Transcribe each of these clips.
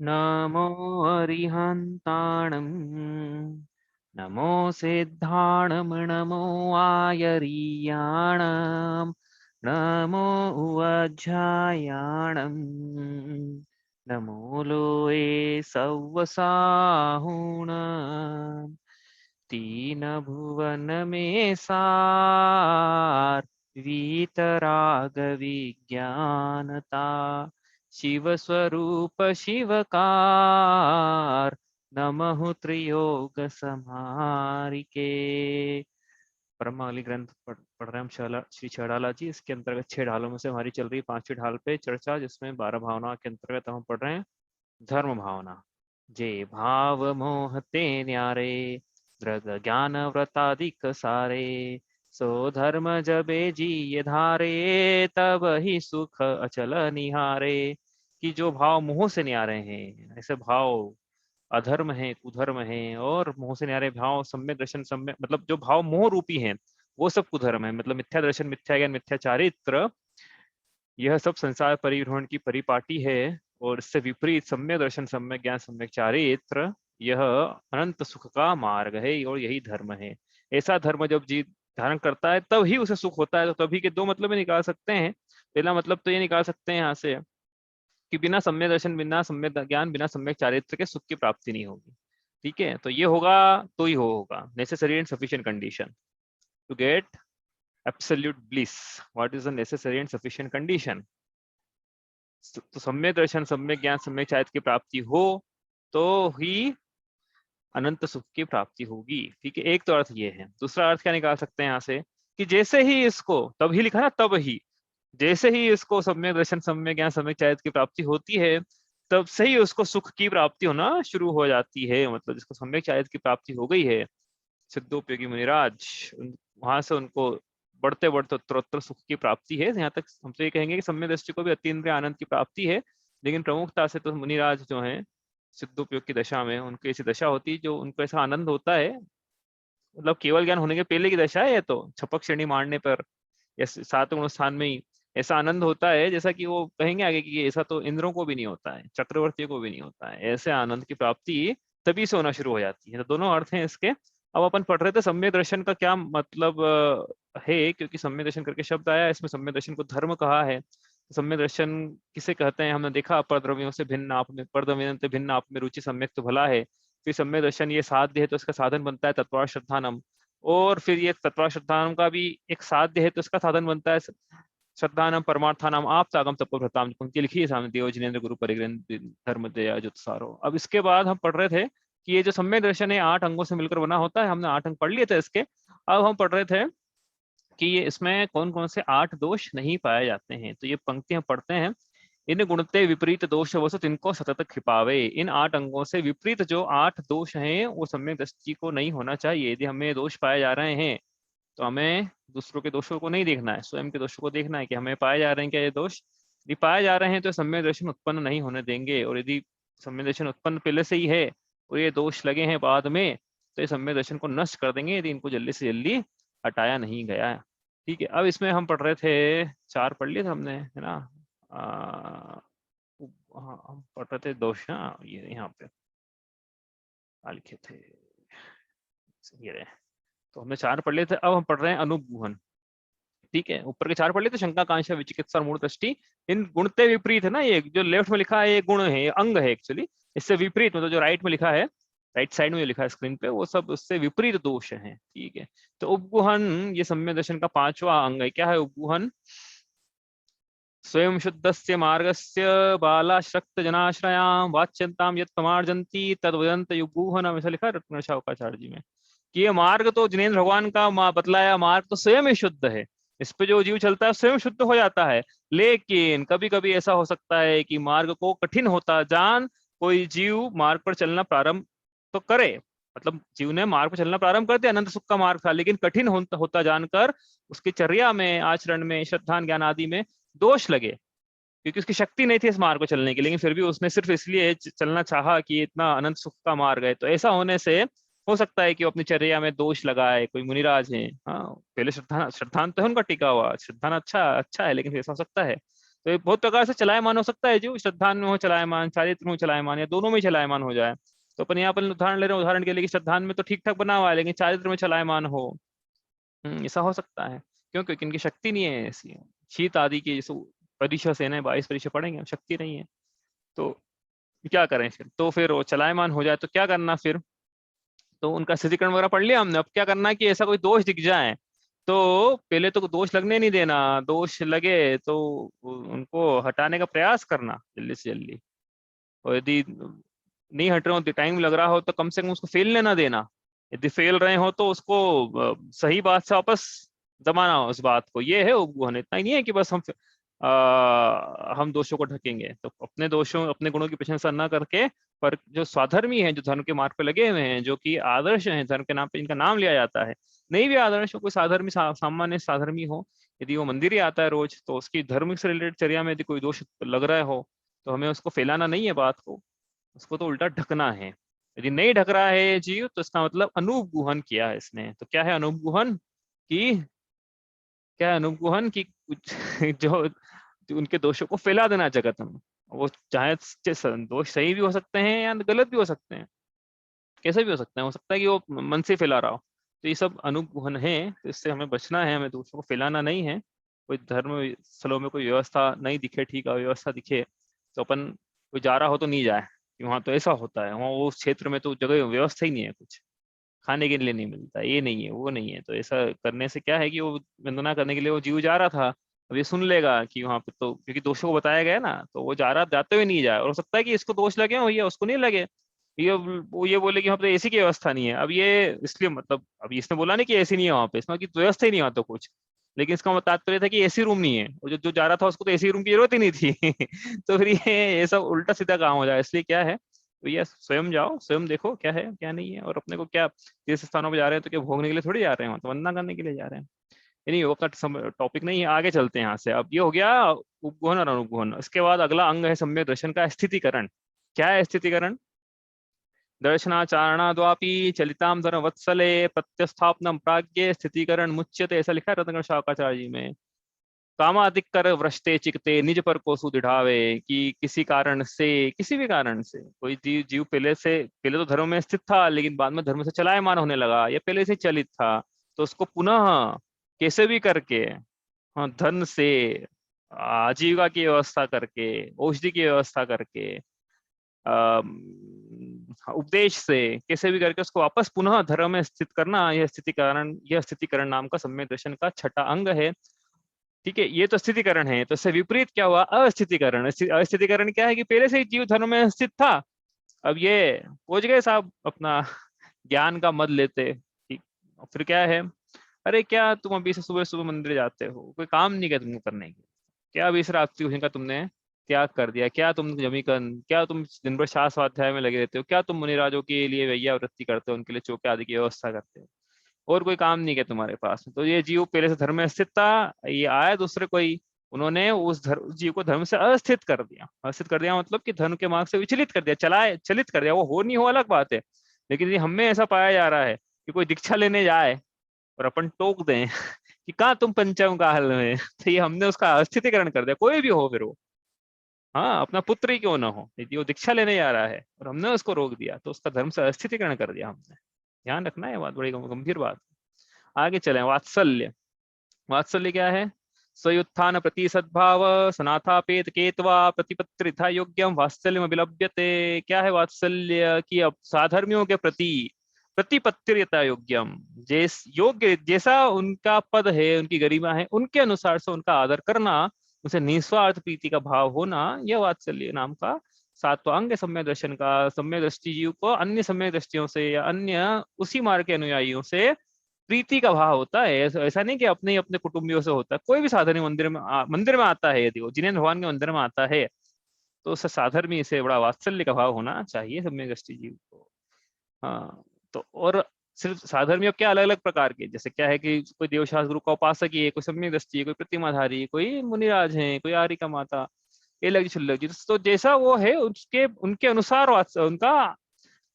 नमो अरिहन्ताणं नमो सिद्धाणं नमो आयरीयाणं नमो उवज्झायाणं नमो लोये सव्वसाहुणं तीन भुवन में सार वीतराग विज्ञानता शिव स्वरूप शिवकार नमः त्रियोग समारिके। ब्रह्मावली ग्रंथ पढ़ रहे हैं हम श्री छेड़ाला जी। इसके अंतर्गत 6 ढालों में से हमारी चल रही 5वीं ढाल पे चर्चा, जिसमें 12 भावनाओं के अंतर्गत हम पढ़ रहे हैं धर्म भावना। जे भाव मोहते न्यारे दृग ज्ञान व्रताधिक सारे सो धर्म जबे जी ये धारे तब ही सुख अचल निहारे। कि जो भाव मोह से न्यारे हैं, ऐसे भाव अधर्म है, कुधर्म है, और मोह से न्यारे भाव सम्यक दर्शन, सम्यक मतलब जो भाव मोह रूपी हैं वो सब कुधर्म है। मतलब मिथ्या दर्शन, मिथ्या ज्ञान, मिथ्या चारित्र, यह सब संसार परिभ्रमण की परिपाटी है। और इससे विपरीत सम्यक दर्शन, सम्यक ज्ञान, सम्यक चारित्र, यह अनंत सुख का मार्ग है और यही धर्म है। ऐसा धर्म जब जीव धारण करता है तब ही उसे सुख होता है। तो तभी के दो मतलब में निकाल सकते हैं। पहला मतलब तो ये निकाल सकते हैं यहाँ से कि बिना सम्यक दर्शन, बिना सम्यक ज्ञान, बिना सम्यक चारित्र के सुख की प्राप्ति नहीं होगी। ठीक है, तो ये होगा तो ही होगा necessary and sufficient condition to get absolute bliss. What is the necessary and sufficient condition? तो सम्यक दर्शन, सम्यक ज्ञान, सम्यक चारित्र की प्राप्ति हो तो ही अनंत सुख की प्राप्ति होगी। ठीक है, एक तो अर्थ ये है। दूसरा अर्थ क्या निकाल सकते हैं यहाँ से कि जैसे ही इसको, तब ही लिखा ना, तब ही, जैसे ही इसको सम्यक दर्शन, सम्यक ज्ञान, सम्यक चारित्र की प्राप्ति होती है तब से ही उसको सुख की प्राप्ति होना शुरू हो जाती है। मतलब जिसको सम्यक चारित्र की प्राप्ति हो गई है, सिद्धोपयोगी मुनिराज, वहां से उनको बढ़ते बढ़ते उत्तरोत्तर सुख की प्राप्ति है। यहाँ तक हम तो ये कहेंगे कि सम्यक दृष्टि को भी अतीन्द्रिय आनंद की प्राप्ति है, लेकिन प्रमुखता से तो मुनिराज जो है सिद्धोपयोग की दशा में, उनको ऐसी दशा होती है जो उनको ऐसा आनंद होता है। मतलब केवल ज्ञान होने के पहले की दशा है ये तो, छपक श्रेणी मारने पर या 7वें स्थान में ही ऐसा आनंद होता है, जैसा कि वो कहेंगे आगे कि ऐसा तो इंद्रों को भी नहीं होता है, चक्रवर्ती को भी नहीं होता है। ऐसे आनंद की प्राप्ति तभी से होना शुरू हो जाती है। तो दोनों अर्थ हैं इसके। अब अपन पढ़ रहे थे सम्यक दर्शन का क्या मतलब है, क्योंकि सम्यक दर्शन करके शब्द आया, इसमें सम्यक दर्शन को धर्म कहा है। सम्यक दर्शन किसे कहते हैं? हमने देखा परद्रव्यों से भिन्न आप में, परद्रव्य भिन्न आप में रुचि सम्यक तो भला है। फिर सम्यक दर्शन ये साध्य है तो इसका साधन बनता है तत्वार श्रद्धानम। और फिर ये तत्वा श्रद्धानम का भी एक साध्य है तो इसका साधन बनता है श्रद्धानम परमार्थानाम आप तागम तपोभृताम। पंक्ति लिखी है सामने, देव जिनेन्द्र गुरु परिग्रह धर्म दया जुत्सारो। अब इसके बाद हम पढ़ रहे थे कि ये जो सम्यक दर्शन है 8 अंगों से मिलकर बना होता है। हमने 8 अंग पढ़ लिए थे इसके। अब हम पढ़ रहे थे कि ये इसमें कौन कौन से 8 दोष नहीं पाए जाते हैं। तो ये पंक्ति हम पढ़ते हैं। इन गुणते विपरीत दोष वसुत इनको सतत कृपावे। इन 8 अंगों से विपरीत जो 8 दोष हैं वो सम्यक दृष्टि को नहीं होना चाहिए। यदि हमें दोष पाए जा रहे हैं तो हमें दूसरों के दोषों को नहीं देखना है, स्वयं के दोषों को देखना है कि हमें पाए जा रहे हैं क्या ये दोष। यदि पाए जा रहे हैं तो सम्यक दर्शन उत्पन्न नहीं होने देंगे, और यदि सम्यक दर्शन उत्पन्न पहले से ही है और ये दोष लगे हैं बाद में तो ये सम्यक दर्शन को नष्ट कर देंगे यदि इनको जल्दी से जल्दी हटाया नहीं गया। ठीक है, अब इसमें हम पढ़ रहे थे 4 पढ़ लिए थे हमने, है ना। हाँ, हम पढ़ रहे थे दोष। हाँ, ये यहाँ पे लिखे थे, ये रहे। तो हमने 4 पढ़ लिए थे। अब हम पढ़ रहे हैं अनुगुहन। ठीक है, ऊपर के 4 पढ़ लिए थे, शंका, कांक्षा, विचिकित्सा और मूढ़ दृष्टि। इन गुणते विपरीत है ना, ये जो लेफ्ट में लिखा है ये गुण है, ये अंग है एक्चुअली। इससे विपरीत मतलब जो राइट में लिखा है, राइट साइड में जो लिखा है स्क्रीन पे, वो सब उससे विपरीत दोष हैं। ठीक है, तो उपगुहन ये सम्यक दर्शन का 5वां अंग है। क्या है उपगुहन? स्वयं शुद्धस्य मार्गस्य बालाश्रक्त जनाश्रयां वाच्यंताम यत् प्रमार्जन्ति तद्वदन्त युगुहनम, ऐसा लिखा है रत्नशावकाचार्य जी में कि ये मार्ग तो जिनेन्द्र भगवान का बतलाया मार्ग तो स्वयं ही शुद्ध है। इस पे जो जीव चलता है स्वयं शुद्ध हो जाता है। लेकिन कभी कभी ऐसा हो सकता है कि मार्ग को कठिन होता जान कोई जीव मार्ग पर चलना प्रारंभ तो करे। मतलब जीव ने मार्ग पर चलना प्रारंभ कर दिया, अनंत सुख का मार्ग था, लेकिन कठिन होता जानकर उसकी चर्या में, आचरण में, श्रद्धा ज्ञान आदि में दोष लगे, क्योंकि उसकी शक्ति नहीं थी इस मार्ग को चलने की, लेकिन फिर भी उसने सिर्फ इसलिए चलना चाहा कि इतना अनंत सुख का मार्ग है। तो ऐसा होने से हो सकता है कि वो अपनी चर्या में दोष लगाए। कोई मुनिराज है, हाँ, पहले श्रद्धान तो है उनका टिका हुआ, श्रद्धान अच्छा अच्छा है, लेकिन फिर ऐसा हो सकता है तो ये बहुत प्रकार से चलायमान हो सकता है, जो श्रद्धान में हो चलायमान, चारित्र में हो चलायमान, या दोनों में ही चलायमान हो जाए। तो अपन यहाँ पर उदाहरण ले रहे हैं, उदाहरण के लिए कि श्रद्धान में तो ठीक ठाक बना हुआ है, लेकिन चारित्र में चलायमान हो, ऐसा हो सकता है। क्यों? क्योंकि इनकी शक्ति नहीं है ऐसी। शीत आदि की जैसे परीक्षा सेना 22 परीक्षा पढ़ेंगे, शक्ति नहीं है, तो क्या करें फिर? तो फिर वो चलायमान हो जाए तो क्या करना फिर? तो उनका स्थितिकरण वगैरह पढ़ लिया हमने। अब क्या करना है कि ऐसा कोई दोष दिख जाए तो पहले तो दोष लगने नहीं देना, दोष लगे तो उनको हटाने का प्रयास करना जल्दी से जल्दी। और यदि नहीं हट रहे हो, टाइम लग रहा हो, तो कम से कम उसको फेलने ना देना। यदि फेल रहे हो तो उसको सही बात से वापस जमाना उस बात को। ये है उपगुहन। इतना ही नहीं है कि बस हम दोषों को ढकेंगे। तो अपने दोषों, अपने गुणों की प्रशंसा न करके, पर जो स्वाधर्मी है, जो धर्म के मार्ग पे लगे हुए हैं, जो कि आदर्श हैं, धर्म के नाम पे इनका नाम लिया जाता है, नहीं भी आदर्श हो, कोई साधर्मी सामान्य साधर्मी हो, यदि वो मंदिर ही आता है रोज, तो उसकी धर्म से रिलेटेड चर्या में यदि कोई दोष लग रहा हो, तो हमें उसको फैलाना नहीं है बात को, उसको तो उल्टा ढकना है। यदि नहीं ढक रहा है ये जीव, तो इसका मतलब अनुपगुहन किया है इसने। तो क्या है अनुपगुहन की? क्या है अनुपगुहन की? कुछ जो उनके दोषों को फैला देना जगत में। वो चाहे दोष सही भी हो सकते हैं या गलत भी हो सकते हैं, कैसे भी हो सकते हैं। हो सकता है कि वो मन से फैला रहा हो। तो ये सब अनुपगुहन है, तो इससे हमें बचना है, हमें दोषों को फैलाना नहीं है। कोई धर्म स्थलों में कोई व्यवस्था नहीं दिखे, ठीक है, व्यवस्था दिखे, तो अपन कोई जा रहा हो तो नहीं जाए कि वहां तो ऐसा होता है, वहाँ वो क्षेत्र में तो जगह व्यवस्था ही नहीं है, कुछ खाने के लिए नहीं मिलता, ये नहीं है, वो नहीं है। तो ऐसा करने से क्या है कि वो वंदना करने के लिए वो जीव जा रहा था, अब ये सुन लेगा कि वहां पे तो, क्योंकि दोषों को बताया गया ना, तो वो जा रहा, जाते हुए नहीं जाए। और हो सकता है कि इसको दोष लगे हो, ये उसको नहीं लगे, वो ये बोले कि वहाँ पे एसी की व्यवस्था नहीं है। अब ये इसलिए मतलब, अभी इसने बोला नहीं कि एसी नहीं है वहाँ पे, इसमें कि व्यवस्था ही नहीं है तो कुछ, लेकिन इसका तात्पर्य था कि एसी रूम नहीं है, और जो जा रहा था उसको तो एसी रूम की जरूरत ही नहीं थी। तो फिर ये सब उल्टा सीधा काम हो जाए। इसलिए क्या है, तो ये स्वयं जाओ, स्वयं देखो क्या है क्या नहीं है। और अपने को क्या, तीर्थ स्थानों पर जा रहे हैं तो क्या भोगने के लिए थोड़ी जा रहे हैं, तो वंदना करने के लिए जा रहे हैं। ये नहीं, वो अपना टॉपिक नहीं है, आगे चलते हैं यहाँ से। अब ये हो गया उपगुहन और अनुपगुहन। इसके बाद अगला अंग है सम्यक दर्शन का स्थितिकरण। क्या है स्थितिकरण? दर्शनाचारणाद्वापि चलिताम धर्म वत्सले प्रत्यस्थापनम प्राज्ञे स्थितिकरण मुच्यते, ऐसा लिखा है रत्नकर शाकाचार्य जी में। कामादिक कर वृष्टे चिकते निज पर को सुदिढ़ावे, कि किसी कारण से, किसी भी कारण से कोई जीव पहले तो धर्म में स्थित था, लेकिन बाद में धर्म से चलायमान होने लगा, या पहले से चलित था, तो उसको पुनः कैसे भी करके, हाँ, धन से, आजीविका की व्यवस्था करके, औषधि की व्यवस्था करके, उपदेश से, कैसे भी करके उसको वापस पुनः धर्म में स्थित करना, यह स्थितिकरण नाम का सम्यक दर्शन का छठा अंग है। ठीक है, ये तो स्थितिकरण है। तो इससे विपरीत क्या हुआ? अस्थितिकरण। अस्थितिकरण क्या है कि पहले से ही जीव धर्म में स्थित था, अब ये पहुंच गए साहब अपना ज्ञान का मद लेते। ठीक, फिर क्या है? अरे क्या तुम अभी से सुबह सुबह मंदिर जाते हो, कोई काम नहीं किया तुमको करने के? क्या अभी से रात्रि भोजन का तुमने त्याग कर दिया? क्या तुम जमीकन, क्या तुम दिन भर शास्त्र स्वाध्याय में लगे रहते हो? क्या तुम मुनिराजों के लिए वैया वृत्ति करते हो, उनके लिए चौके आदि की व्यवस्था करते हो? और कोई काम नहीं किया तुम्हारे पास? तो ये जीव पहले से धर्म में स्थित था, ये आया दूसरे कोई, उन्होंने उस जीव को धर्म से अस्थित कर दिया। अस्थित कर दिया मतलब कि धर्म के मार्ग से विचलित कर दिया, चलित कर दिया। वो हो नहीं हो अलग बात है, लेकिन ये हमें ऐसा पाया जा रहा है कि कोई दीक्षा लेने जाए और अपन टोक दें कि कहाँ तुम पंचम काल में, तो ये हमने उसका अस्थितिकरण कर दिया। कोई भी हो फिर वो, हाँ, अपना पुत्र ही क्यों ना हो, यदि वो दीक्षा लेने जा रहा है और हमने उसको रोक दिया, तो उसका धर्म से अस्थितिकरण कर दिया हमने। ध्यान रखना है, बात बड़ी गंभीर बात। आगे चलें। वात्सल्य। वात्सल्य क्या है? स्वयुत्थान प्रति सद्भाव सनाथापेत केतवा प्रतिपत्रिथा योग्यम वात्सल्यम अभिलभ्यते। क्या है वात्सल्य? कि अब साधर्मियों के प्रति प्रतिपत्तिता योग्यम, योग्य जैसा उनका पद है, उनकी गरिमा है, उनके अनुसार से उनका आदर करना, उसे निस्वार्थ प्रीति का भाव होना, यह वात्सल्य नाम का सातवां अंग सम्यक दर्शन का। सम्यक दृष्टि जीव को अन्य सम्यक दृष्टियों से या अन्य उसी मार्ग के अनुयायियों से प्रीति का भाव होता है। ऐसा नहीं कि अपने अपने कुटुंबियों से होता है। कोई भी साधर्मी मंदिर में आता है, यदि वो जिनेन्द्र भगवान के मंदिर में आता है, तो उसे साधर्मी से बड़ा वात्सल्य का भाव होना चाहिए सम्यक दृष्टि जीव को। हाँ, तो और सिर्फ साधर्मी अब क्या, अलग अलग प्रकार के, जैसे क्या है कि कोई देवशास्त्र गुरु का उपासक ही है, कोई सम्यक दृष्टि है, कोई प्रतिमाधारी, कोई मुनिराज है, कोई आर्यिका माता, ये लग छुल्लग जी। तो जैसा वो है उसके उनके अनुसार उनका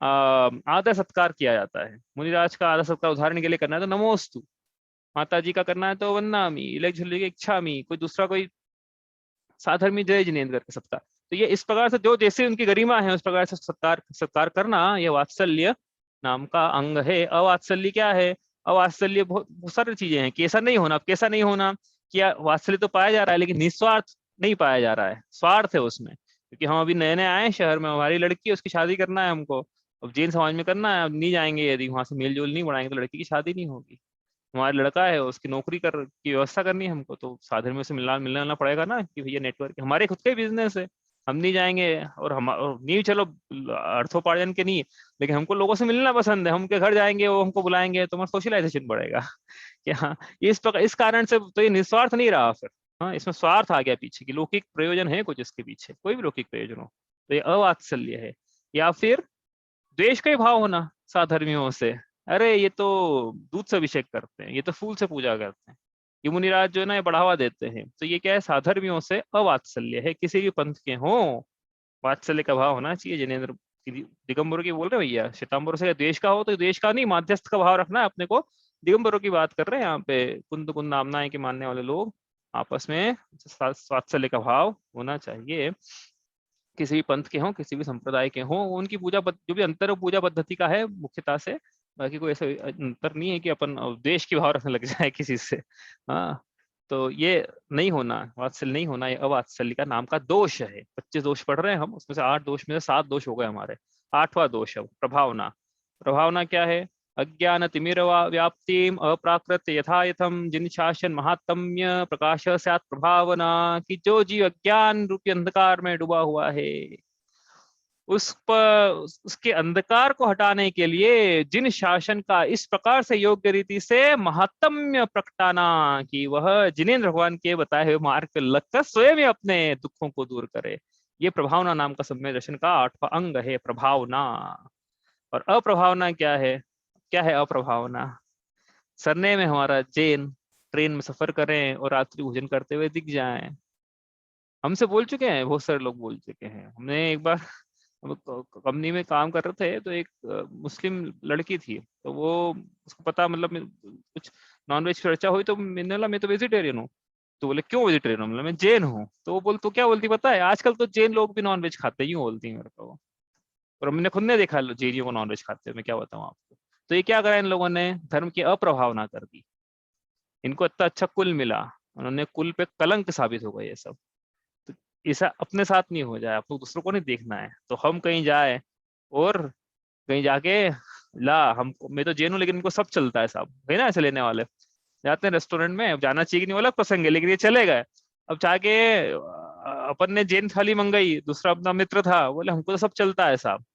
आदर सत्कार किया जाता है। मुनिराज का आदर सत्कार उदाहरण के लिए करना है तो नमोस्तु, माता जी का करना है तो वन्नामी, इलेक्ट झुल्ली की इच्छामी, कोई दूसरा कोई साधर्मी जय जिनेन्द्र करके सबका। तो ये इस प्रकार से जो जैसे उनकी गरिमा है उस प्रकार से सत्कार सत्कार करना, ये वात्सल्य नाम का अंग है। अवात्सल्य क्या है? अवात्सल्य बहुत सारी चीजें हैं। कैसा नहीं होना, अब कैसा नहीं होना, क्या वात्सल्य तो पाया जा रहा है लेकिन निस्वार्थ नहीं पाया जा रहा है, स्वार्थ है उसमें। क्योंकि हम अभी नए नए आए हैं शहर में, हमारी लड़की है, उसकी शादी करना है हमको, अब जैन समाज में करना है। अब नहीं जाएंगे, यदि वहां से मेल जोल नहीं बढ़ाएंगे तो लड़की की शादी नहीं होगी। हमारा लड़का है, उसकी नौकरी कर की व्यवस्था करनी है हमको, तो साधन में से मिलना पड़ेगा ना कि भैया नेटवर्क, हमारे खुद का ही बिजनेस है, हम नहीं जाएंगे। और नहीं, चलो अर्थोपार्जन के नहीं, लेकिन हमको लोगों से मिलना पसंद है, हम उनके घर जाएंगे, वो हमको बुलाएंगे, तो हमारा सोशलाइजेशन बढ़ेगा कि हाँ, ये इस प्रकार, इस कारण से तो ये निस्वार्थ नहीं रहा फिर। हाँ, इसमें स्वार्थ आ गया पीछे की, लौकिक प्रयोजन है कुछ इसके पीछे, कोई भी लौकिक प्रयोजन हो, तो ये अवात्सल्य है। या फिर द्वेष का ही भाव होना साधर्मियों से, अरे ये तो दूध से अभिषेक करते हैं, ये तो फूल से पूजा करते हैं, ये मुनिराज जो है ना ये बढ़ावा देते हैं, तो ये क्या है? साधर्मियों से अवात्सल्य है। किसी भी पंथ के हो, वात्सल्य का भाव होना चाहिए। जिनेन्द्र दिगंबरों की बोल रहे हैं भैया, श्वेतांबरों से द्वेष का हो तो द्वेष का नहीं, माध्यस्थ का भाव रखना है अपने को। दिगंबरों की बात कर रहे हैं यहाँ पे, कुंद कुंद नामनाएं के मानने वाले लोग, आपस में वात्सल्य का भाव होना चाहिए। किसी भी पंथ के हों, किसी भी संप्रदाय के हों, उनकी पूजा जो भी अंतर पूजा पद्धति का है मुख्यता से, बाकी कोई ऐसा अंतर नहीं है कि अपन देश की भाव रखने लग जाए किसी से। हाँ, तो ये नहीं होना, वात्सल्य नहीं होना, ये अवात्सल्य का नाम का दोष है। 25 दोष पढ़ रहे हैं हम, उसमें से 8 दोष में से 7 दोष हो गए हमारे। 8वां दोष है प्रभावना। प्रभावना क्या है? अज्ञान तिमिर व्याप्तिम अप्राकृत यथायथम जिन शासन महात्म्य प्रकाश स्यात् प्रभावना, कि जो जीव अज्ञान रूपी अंधकार में डूबा हुआ है, उस पर उसके अंधकार को हटाने के लिए जिन शासन का इस प्रकार से योग्य रीति से महात्म्य प्रकटाना, कि वह जिनेन्द्र भगवान के बताए हुए मार्ग पर लगकर स्वयं अपने दुखों को दूर करे। ये प्रभावना नाम का सम्यक दर्शन का 8वां अंग है, प्रभावना। और अप्रभावना क्या है? क्या है अप्रभावना? सरने में हमारा जैन ट्रेन में सफर करें और रात्रि भोजन करते हुए दिख जाएं। हमसे बोल चुके हैं, बहुत सारे लोग बोल चुके हैं। हमने एक बार कंपनी में काम कर रहे थे, तो एक मुस्लिम लड़की थी, तो वो उसको पता, मतलब कुछ नॉनवेज चर्चा हुई, तो मैंने बोला मैं तो वेजिटेरियन हूँ। तो बोले क्यों वेजिटेरियन हूँ? मैं जैन हूँ। तो वो बोल, तो क्या बोलती पता है, आजकल तो जैन लोग भी नॉनवेज खाते हैं, यूँ बोलती है मेरे को। और हमने खुद ने देखा जैनियों को नॉनवेज खाते हैं, मैं क्या बताऊँ आपको। तो ये क्या करा इन लोगों ने? धर्म की अप्रभावना कर दी। इनको इतना अच्छा कुल मिला, उन्होंने कुल पे कलंक साबित हो गए ये सब। तो ऐसा अपने साथ नहीं हो जाए, आपको दूसरों को नहीं देखना है। तो हम कहीं जाए और कहीं जाके, ला हम, मैं तो जैन हूँ लेकिन इनको सब चलता है साहब, है ना ऐसे लेने वाले। जाते हैं रेस्टोरेंट में, अब जाना चाहिए कि नहीं वाला प्रसंग है, लेकिन ये चले गए। अब जाके अपन ने जैन थाली मंगाई, दूसरा अपना मित्र था, बोले हमको तो सब चलता है साहब।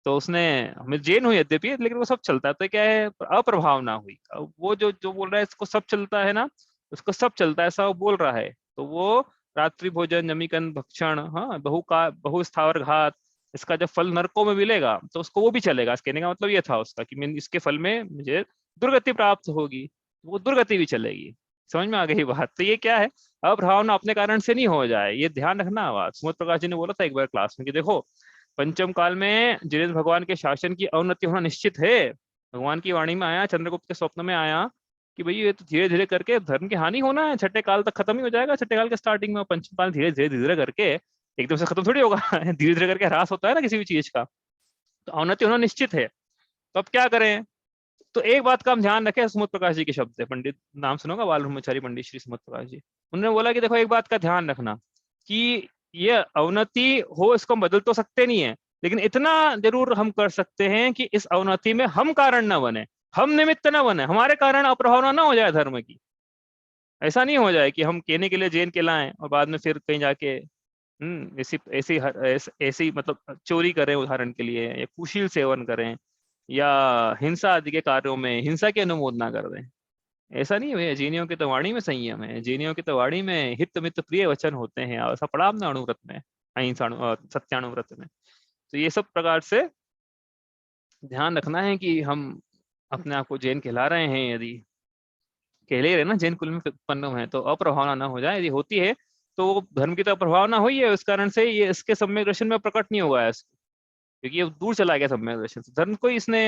तो उसने, हमें जैन हुई यद्यपि, लेकिन वो सब चलता है, तो क्या है? अप्रभावना हुई। अब वो जो जो बोल रहा है इसको सब चलता है ना, उसको सब चलता है ऐसा वो बोल रहा है, तो वो रात्रि भोजन, जमीकन भक्षण, हाँ, बहु स्थावर घात, इसका जब फल नरकों में मिलेगा तो उसको वो भी चलेगा। इस कहने का मतलब ये था उसका कि मैं इसके फल में मुझे दुर्गति प्राप्त होगी, वो दुर्गति भी चलेगी। समझ में आ गई बात? तो ये क्या है? अप्रभावना अपने कारण से नहीं हो जाए, ये ध्यान रखना। बात सुमत प्रकाश जी ने बोला था एक बार क्लास में कि देखो, पंचम काल में जिनेन्द्र भगवान के शासन की अवनति होना निश्चित है। भगवान की वाणी में आया, चंद्रगुप्त के स्वप्न में आया कि भाई ये तो धीरे धीरे करके धर्म की हानि होना है, छठे काल तक खत्म ही हो जाएगा। छठे काल के स्टार्टिंग में, पंचम काल धीरे धीरे धीरे करके, एकदम से खत्म थोड़ी होगा धीरे धीरे करके ह्रास होता है ना किसी भी चीज का, तो अवनति होना निश्चित है। तो अब क्या करें? तो एक बात का हम ध्यान रखें, सुमत प्रकाश जी के शब्द है, पंडित नाम सुनोगा, बाल ब्रह्मचारी पंडित श्री सुमत प्रकाश जी। उन्होंने बोला कि देखो एक बात का ध्यान रखना कि ये अवनति हो, इसको हम बदल तो सकते नहीं है, लेकिन इतना जरूर हम कर सकते हैं कि इस अवनति में हम कारण न बने, हम निमित्त न बने, हमारे कारण अप्रभावना ना हो जाए धर्म की। ऐसा नहीं हो जाए कि हम कहने के लिए जैन कहलाएं और बाद में फिर कहीं जाके ऐसी ऐसी ऐसी मतलब चोरी करें उदाहरण के लिए, या कुशील सेवन करें, या हिंसा आदि के कार्यों में हिंसा की अनुमोदना कर दें। ऐसा नहीं है। जीनियों की तो वाणी में संयम है, जीनियों की तो वाणी में हित मित प्रिय वचन होते हैं। ऐसा पढ़ा आपने अणुव्रत में, अहिंसा सत्यानुव्रत में। तो ये सब प्रकार से ध्यान रखना है कि हम अपने आप को जैन कहला रहे हैं, यदि कहले रहे ना जैन कुल में उत्पन्न हुए हैं, तो अप्रभावना ना हो जाए। यदि होती है तो धर्म की तो अप्रभावना हुई है, उस कारण से ये इसके सम्यक दर्शन में प्रकट नहीं होगा है, क्योंकि ये दूर चला गया सम्यक दर्शन से। धर्म को इसने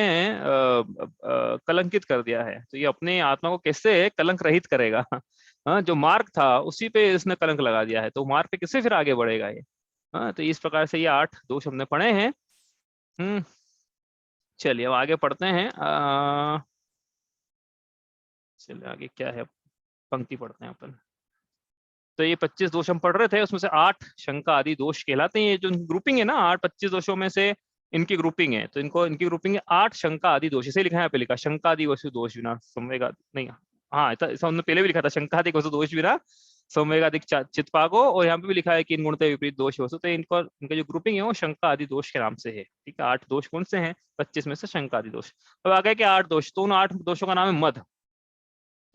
कलंकित कर दिया है, तो ये अपने आत्मा को कैसे कलंक रहित करेगा हाँ, जो मार्क था उसी पे इसने कलंक लगा दिया है, तो मार्क पे किससे फिर आगे बढ़ेगा ये। हाँ, तो इस प्रकार से ये 8 दोष हमने पढ़े हैं। चलिए अब आगे पढ़ते हैं। चलिए आगे क्या है, पंक्ति पढ़ते हैं अपन। तो ये 25 दोष हम पढ़ रहे थे, उसमें से 8 शंका आदि दोष कहलाते हैं। ये जो ग्रुपिंग है ना, 8 25 दोषों में से इनकी ग्रुपिंग है, तो इनकी ग्रुपिंग है 8 शंका आदि दोष। इसे लिखा है, यहाँ पे लिखा शंका आदि वसु दोष बिना संवेगा नहीं। हाँ, ऐसा हमने पहले भी लिखा था, शंका आदि वसु दोष बिना संवेगादिक चित्पागो, और यहाँ पे भी लिखा है कि इन गुणते विपरीत दोष वसु। तो इनका जो ग्रुपिंग है वो शंका आदि दोष के नाम से है। ठीक है, 8 दोष कौन से हैं, 25 में से शंका आदि दोष। अब आगे के 8 दोष, तो उन 8 दोषों का नाम है मद।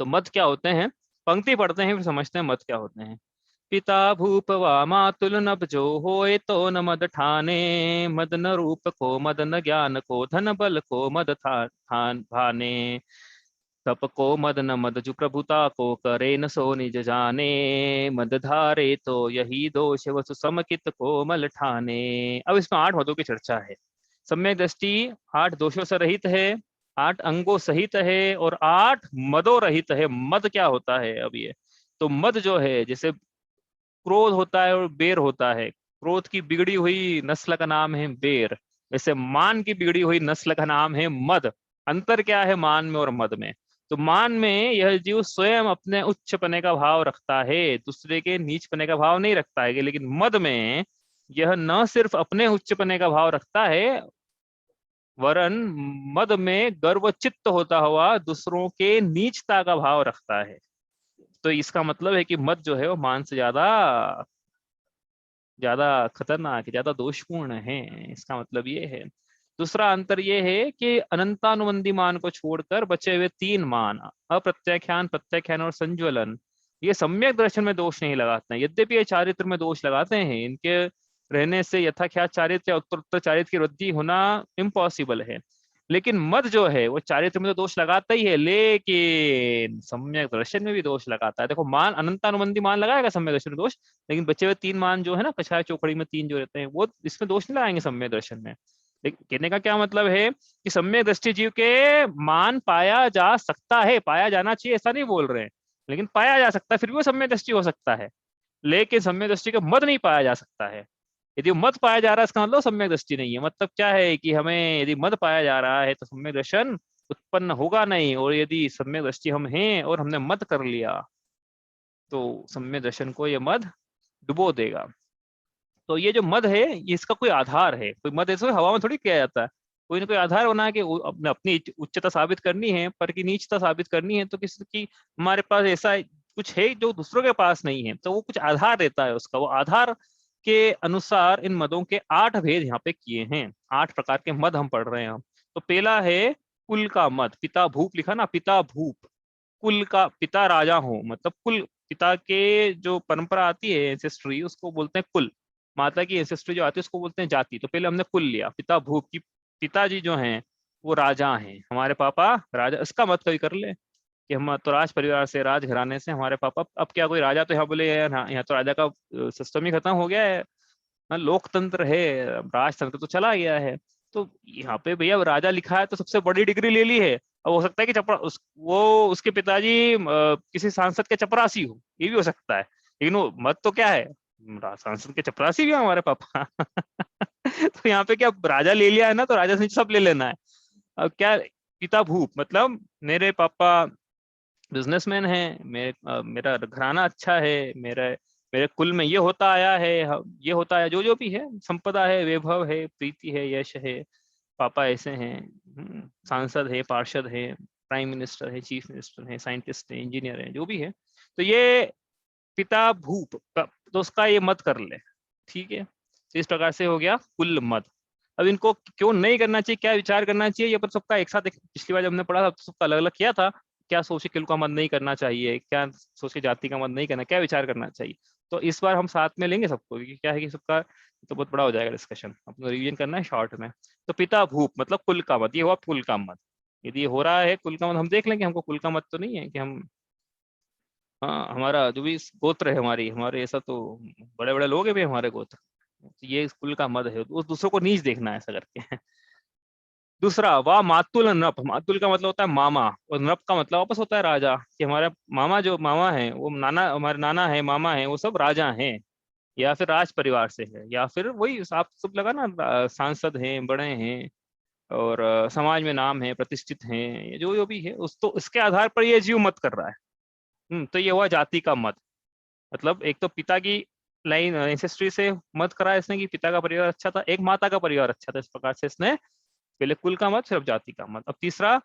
तो मद क्या होते हैं, पंक्ति पढ़ते हैं फिर समझते हैं मद क्या होते हैं। पिता भूप वा मातुल नभ जो होए तो न मद ठाने, मद न रूप को मद न ज्ञान को धन बल को मद थान भाने, तप को मद न मद जो प्रभुता को करे न सो निज जाने, मद धारे तो यही दोष वसु समकित को मल ठाने। अब इसमें 8 मदों की चर्चा है। सम्यक दृष्टि 8 दोषों से रहित है, 8 अंगों सहित है, और 8 मदों रहित है। मद क्या होता है अब ये, तो मद जो है, जैसे क्रोध होता है और बेर होता है। क्रोध की बिगड़ी हुई नस्ल का नाम है बेर, वैसे मान की बिगड़ी हुई नस्ल का नाम है मद। अंतर क्या है मान में और मद में, तो मान में यह जीव स्वयं अपने उच्च पने का भाव रखता है, दूसरे के नीच पने का भाव नहीं रखता है। लेकिन मद में यह न सिर्फ अपने उच्च पने का भाव रखता है, वरन मद में गर्वचित्त होता हुआ दूसरों के नीचता का भाव रखता है। तो इसका मतलब है कि मद जो है वो मान से ज्यादा ज्यादा खतरनाक है, ज्यादा दोषपूर्ण है, इसका मतलब ये है। दूसरा अंतर ये है कि अनंतानुबंधी मान को छोड़कर बचे हुए 3 मान, अप्रत्याख्यान, प्रत्याख्यान और संज्वलन, ये सम्यक दर्शन में दोष नहीं लगाते हैं। यद्यपि ये चारित्र में दोष लगाते हैं, इनके रहने से यथाख्यात चारित्र या उत्तरोत्तर चारित्र की वृद्धि होना इम्पॉसिबल है। लेकिन मद जो है वो चारित्र में तो दोष लगाता ही है, लेकिन सम्यक दर्शन में भी दोष लगाता है। देखो, मान अनंतानुबंधी मान लगाएगा सम्यक दर्शन में दोष, लेकिन बचे हुए 3 मान जो है ना, कछाय चौकड़ी में 3 जो रहते हैं, वो इसमें दोष नहीं लगाएंगे सम्यक दर्शन में। लेकिन कहने का क्या मतलब है कि सम्यक दृष्टि जीव के मान पाया जा सकता है, पाया जाना चाहिए ऐसा नहीं बोल रहे हैं, लेकिन पाया जा सकता है, फिर भी वो सम्यक दृष्टि हो सकता है। लेकिन सम्यक दृष्टि का मद नहीं पाया जा सकता है। यदि मद पाया जा रहा है, इसका मतलब सम्यक दृष्टि नहीं है। मतलब क्या है कि हमें यदि मद पाया जा रहा है तो सम्यक दर्शन उत्पन्न होगा नहीं, और यदि सम्यक दृष्टि हम हैं और हमने मद कर लिया तो सम्यक दर्शन को ये मद डुबो देगा। तो ये जो मद है, ये इसका कोई आधार है, कोई मद ऐसे हवा में थोड़ी किया जाता है। कोई ना कोई आधार बना के अपनी उच्चता साबित करनी है, पर की नीचता साबित करनी है, तो किसी की हमारे पास ऐसा कुछ है जो दूसरों के पास नहीं है, तो वो कुछ आधार रहता है उसका। वो आधार के अनुसार इन मदों के 8 भेद यहाँ पे किए हैं। 8 प्रकार के मद हम पढ़ रहे हैं हम। तो पहला है कुल का मद, पिता भूप लिखा ना, पिता भूप, कुल का पिता राजा हो, मतलब कुल, पिता के जो परंपरा आती है एंसेस्ट्री, उसको बोलते हैं कुल। माता की एंसेस्ट्री जो आती है उसको बोलते हैं जाति। तो पहले हमने कुल लिया, पिता भूप की पिताजी जो हैं वो राजा हैं, हमारे पापा राजा। इसका मत कभी कर ले कि हम तो राज परिवार से, राज घराने से, हमारे पापा। अब क्या कोई राजा तो यहाँ बोले यार, हाँ, यहाँ तो राजा का सिस्टम ही खत्म हो गया है ना, लोकतंत्र है, राजतंत्र तो चला गया है। तो यहाँ पे भैया राजा लिखा है तो सबसे बड़ी डिग्री ले ली है। अब हो सकता है कि वो उसके पिताजी किसी सांसद के चपरासी हो, ये भी हो सकता है। लेकिन वो मत तो क्या है, सांसद के चपरासी भी है हमारे पापा। तो यहाँ पे क्या राजा ले लिया है ना, तो राजा से सब ले लेना है। अब क्या, पिता भूप मतलब मेरे पापा बिजनेसमैन है, मेरा घराना अच्छा है, मेरे मेरे कुल में ये होता आया है, ये होता है, जो जो भी है, संपदा है, वैभव है, प्रीति है, यश है, पापा ऐसे हैं, सांसद है, पार्षद है, प्राइम मिनिस्टर है, चीफ मिनिस्टर है, साइंटिस्ट है, इंजीनियर है, जो भी है। तो ये पिता भूप, तो उसका ये मत कर ले। ठीक है, तो इस प्रकार से हो गया कुल मत। अब इनको क्यों नहीं करना चाहिए, क्या विचार करना चाहिए, ये पर सबका एक साथ, पिछली बार जब हमने पढ़ा था तो सबका अलग अलग किया था। क्या सोच के कुल का मत नहीं करना चाहिए, क्या सोच के जाति का मत नहीं करना, क्या विचार करना चाहिए, तो इस बार हम साथ में लेंगे सबको, क्योंकि क्या है कि सबका तो बहुत बड़ा हो जाएगा डिस्कशन, अपना रिवीजन करना है शॉर्ट में। तो पिता भूप मतलब कुल का मत, ये हुआ कुल का मत। यदि ये हो रहा है कुल का मत, हम देख लेंगे, हमको कुल का मत तो नहीं है कि हम, हाँ, हमारा जो भी गोत्र है, हमारे ऐसा तो बड़े बड़े लोग हैं भी हमारे गोत्र, तो ये कुल का मत है, उस दूसरों को नीच देखना है ऐसा करके। दूसरा, वाह मातुल नप, मातुल का मतलब होता है मामा, और नप का मतलब वापस होता है राजा, कि हमारे मामा, जो मामा है वो नाना, हमारे नाना है, मामा है, वो सब राजा हैं, या फिर राज परिवार से है, या फिर वही आप सब लगा ना, सांसद हैं, बड़े हैं, और समाज में नाम है, प्रतिष्ठित हैं, ये जो जो भी है, उस तो इसके आधार पर ये जीव मत कर रहा है। तो ये हुआ जाति का मत। मतलब एक तो पिता की लाइन एंसेस्ट्री से मत करा इसने कि पिता का परिवार अच्छा था, एक माता का परिवार अच्छा था, इस प्रकार से इसने पहले कुल का मत, फिर अब जाति का मत। अब तीसरा,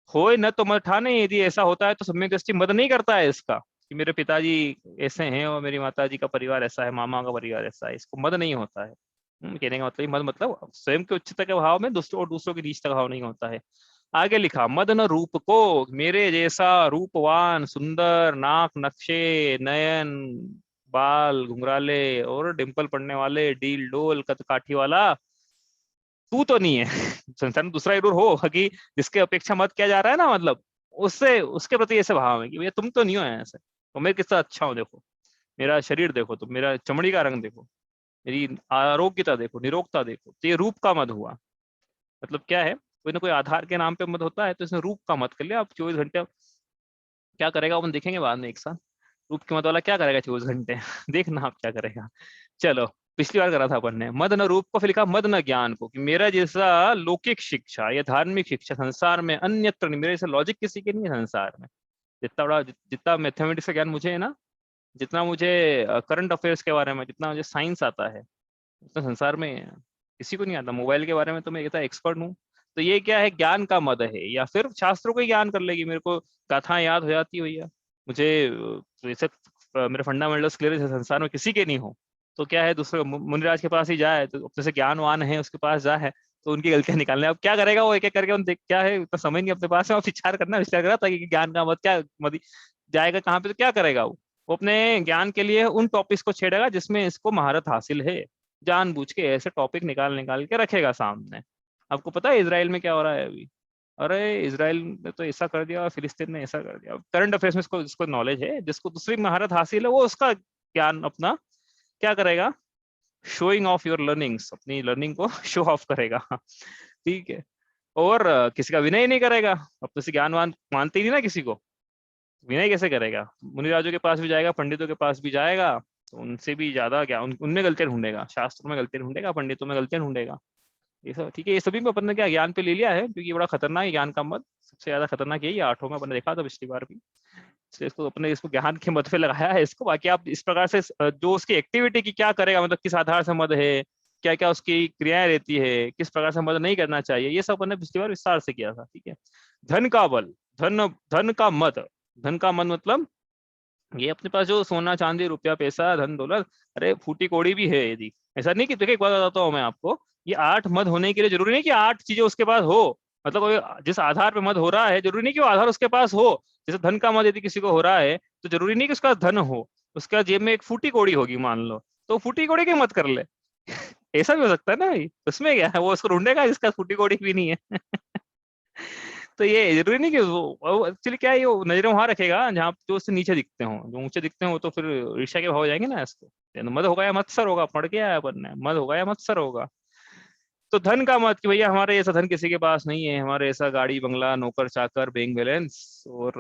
होए न तो मत ठाने, यदि ऐसा होता है तो सम्यक दृष्टि मत नहीं करता है इसका, कि मेरे पिताजी ऐसे हैं और मेरी माताजी का परिवार ऐसा है, मामा का परिवार ऐसा है, इसको मद नहीं होता है। कहने का मतलब मद मतलब स्वयं के उच्चता के भाव में दूसरों और दूसरों की नीचता का भाव नहीं होता है। आगे लिखा, मद न रूप को, मेरे जैसा रूपवान, सुंदर, नाक नक्शे, नयन, बाल घुंघराले और डिंपल पड़ने वाले, डील डोल कद काठी वाला तू तो नहीं है। संसार में दूसरा जरूर हो कि जिसके अपेक्षा मत किया जा रहा है ना, मतलब उससे, उसके प्रति ऐसे भाव है कि भैया तुम तो नहीं हो ऐसे, तो मैं कितना अच्छा हूँ, देखो मेरा शरीर देखो, तो मेरा चमड़ी का रंग देखो, मेरी आरोग्यता देखो, निरोगता देखो। तो ये रूप का मत हुआ। मतलब क्या है, कोई ना कोई आधार के नाम पे मत होता है, तो इसने रूप का मत कर लिया। आप 24 घंटे क्या करेगा अपन देखेंगे बाद में एक साथ, रूप के मत वाला क्या करेगा 24 घंटे। देखना आप क्या करेगा। चलो, पिछली बार करा था अपन ने मद न रूप को, फिर लिखा मद न ज्ञान को, कि मेरा जैसा लौकिक शिक्षा या धार्मिक शिक्षा संसार में अन्यत्र नहीं, मेरे जैसा लॉजिक किसी के नहीं है संसार में। जितना बड़ा, जितना मैथमेटिक्स का ज्ञान मुझे है ना, जितना मुझे करंट अफेयर्स के बारे में, जितना मुझे साइंस आता है, उतना संसार में किसी को नहीं आता। मोबाइल के बारे में तो मैं इतना एक्सपर्ट हूँ। तो ये क्या है, ज्ञान का मद है, या फिर शास्त्रों को ही ज्ञान कर लेगी, मेरे को गाथाएं याद हो जाती है भैया, मुझे जैसे मेरे फंडामेंटल्स क्लियर है, संसार में किसी के नहीं हो, तो क्या है, दूसरे मुनिराज के पास ही जाए, तो जैसे ज्ञानवान है उसके पास जाए, तो उनकी गलतियां निकालने। अब क्या करेगा वो, एक एक करके उन देख, क्या है इतना समय नहीं अपने पास है, और विचार करना, विचार करा था कि ज्ञान का मत क्या, मत जाएगा कहाँ पे, तो क्या करेगा वो अपने ज्ञान के लिए उन टॉपिक्स को छेड़ेगा जिसमें इसको महारत हासिल है, जानबूझ के ऐसे टॉपिक निकाल निकाल के रखेगा सामने। आपको पता है इसराइल में क्या हो रहा है अभी? अरे इसराइल ने तो ऐसा कर दिया, फिलिस्तीन ने ऐसा कर दिया। करंट अफेयर्स में इसको इसको नॉलेज है, जिसको दूसरी महारत हासिल है, वो उसका ज्ञान अपना क्या करेगा, शोइंग ऑफ योर लर्निंग्स, अपनी लर्निंग को शो ऑफ करेगा। ठीक है। और किसी का विनय नहीं करेगा। अब तो ज्ञानवान मानते ही नहीं ना किसी को, विनय कैसे करेगा? मुनिराजों के पास भी जाएगा, पंडितों के पास भी जाएगा, तो उनसे भी ज्यादा क्या उनमें गलतियां ढूंढेगा, शास्त्रों में गलतियां ढूंढेगा, पंडितों में गलतियां ढूंढेगा। ये सब ठीक है, ये सभी में अपन ने क्या ज्ञान पे ले लिया है, क्योंकि ये बड़ा खतरनाक है ज्ञान का मत, सबसे ज्यादा खतरनाक यही है, आठों में अपन ने देखा था पिछली बार भी। इसलिए इसको अपने इसको ज्ञान के मत पे लगाया है इसको। बाकी आप इस प्रकार से जो उसकी एक्टिविटी की क्या करेगा, मतलब किस आधार से मद है, क्या क्या उसकी क्रियाएं रहती है, किस प्रकार से मद नहीं करना चाहिए, ये सब अपन ने पिछली बार विस्तार से किया था। ठीक है। धन का बल, धन धन का मत, धन का मत मतलब ये अपने पास जो सोना चांदी रुपया पैसा धन दौलत, अरे फूटी कौड़ी भी है यदि, ऐसा नहीं कि, देखिए एक बात बताता हूँ मैं आपको, ये 8 मद होने के लिए जरूरी नहीं कि 8 चीजें उसके पास हो। मतलब जिस आधार पे मद हो रहा है, जरूरी नहीं कि वो आधार उसके पास हो। जैसे धन का मद यदि किसी को हो रहा है, तो जरूरी नहीं कि उसका धन हो, उसका जेब में एक फूटी कौड़ी होगी मान लो, तो फूटी कौड़ी की मत कर ले। ऐसा भी हो सकता है ना भाई, उसमें क्या है, वो उसको ढूंढेगा जिसका फूटी कौड़ी भी नहीं है। तो ये जरूरी नहीं कि वो एक्चुअली क्या है, वो नजरें वहां रखेगा जहाँ जो उससे नीचे दिखते हो, जो ऊंचे दिखते हो तो फिर ईर्ष्या के भाव हो जाएंगे ना इसको। मद होगा या मत्सर होगा, पढ़ के आया अपन ने, मद होगा या मत्सर होगा। तो धन का मत, कि भैया हमारे ऐसा धन किसी के पास नहीं है, हमारे ऐसा गाड़ी बंगला नौकर चाकर बैंक बैलेंस और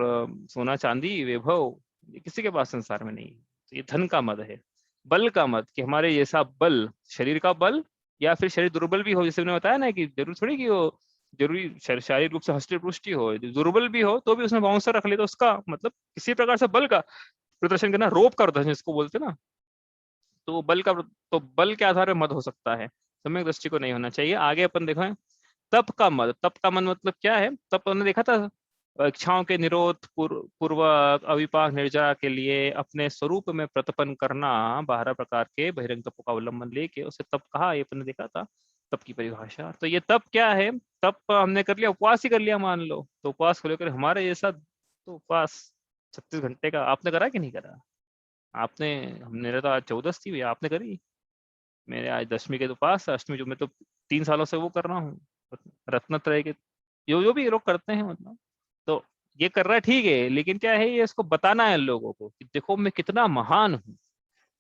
सोना चांदी वैभव, ये किसी के पास संसार में नहीं है। तो ये धन का मद है। बल का मत, कि हमारे जैसा बल, शरीर का बल, या फिर शरीर दुर्बल भी हो, जैसे मैंने बताया ना कि जरूर थोड़ी कि वो जरूरी शारीरिक रूप से हष्ट पुष्टि हो, दुर्बल भी हो तो भी उसने बाउंसर रख लिया, तो उसका मतलब किसी प्रकार से बल का प्रदर्शन करना, रोप का प्रदर्शन जिसको बोलते हैं ना, तो बल का, तो बल के आधार पर मद हो सकता है, सम्यक दृष्टि को नहीं होना चाहिए। आगे अपन देखो, तप का मद, तप का मद मतलब क्या है, तप हमने देखा था, इच्छाओं के निरोध पूर्वक अविपाक निर्जरा के लिए अपने स्वरूप में प्रतपन करना, 12 प्रकार के बहिरंग तपों का अवलंबन लेके उसे तप कहा, ये अपन ने देखा था तप की परिभाषा। तो ये तप क्या है, तप हमने कर लिया, उपवास ही कर लिया मान लो, तो उपवास को लेकर हमारे जैसा, तो उपवास 36 घंटे का आपने करा कि नहीं करा? आपने, मेरे तो आज 14 थी भैया, आपने करी? मेरे आज 10वीं के तो पास, अष्टमी जो मैं तो 3 सालों से वो कर रहा हूँ, रत्नत्रय के, जो जो भी ये लोग करते हैं मतलब। तो ये कर रहा है ठीक है, लेकिन क्या है, ये इसको बताना है लोगों को कि देखो मैं कितना महान हूँ,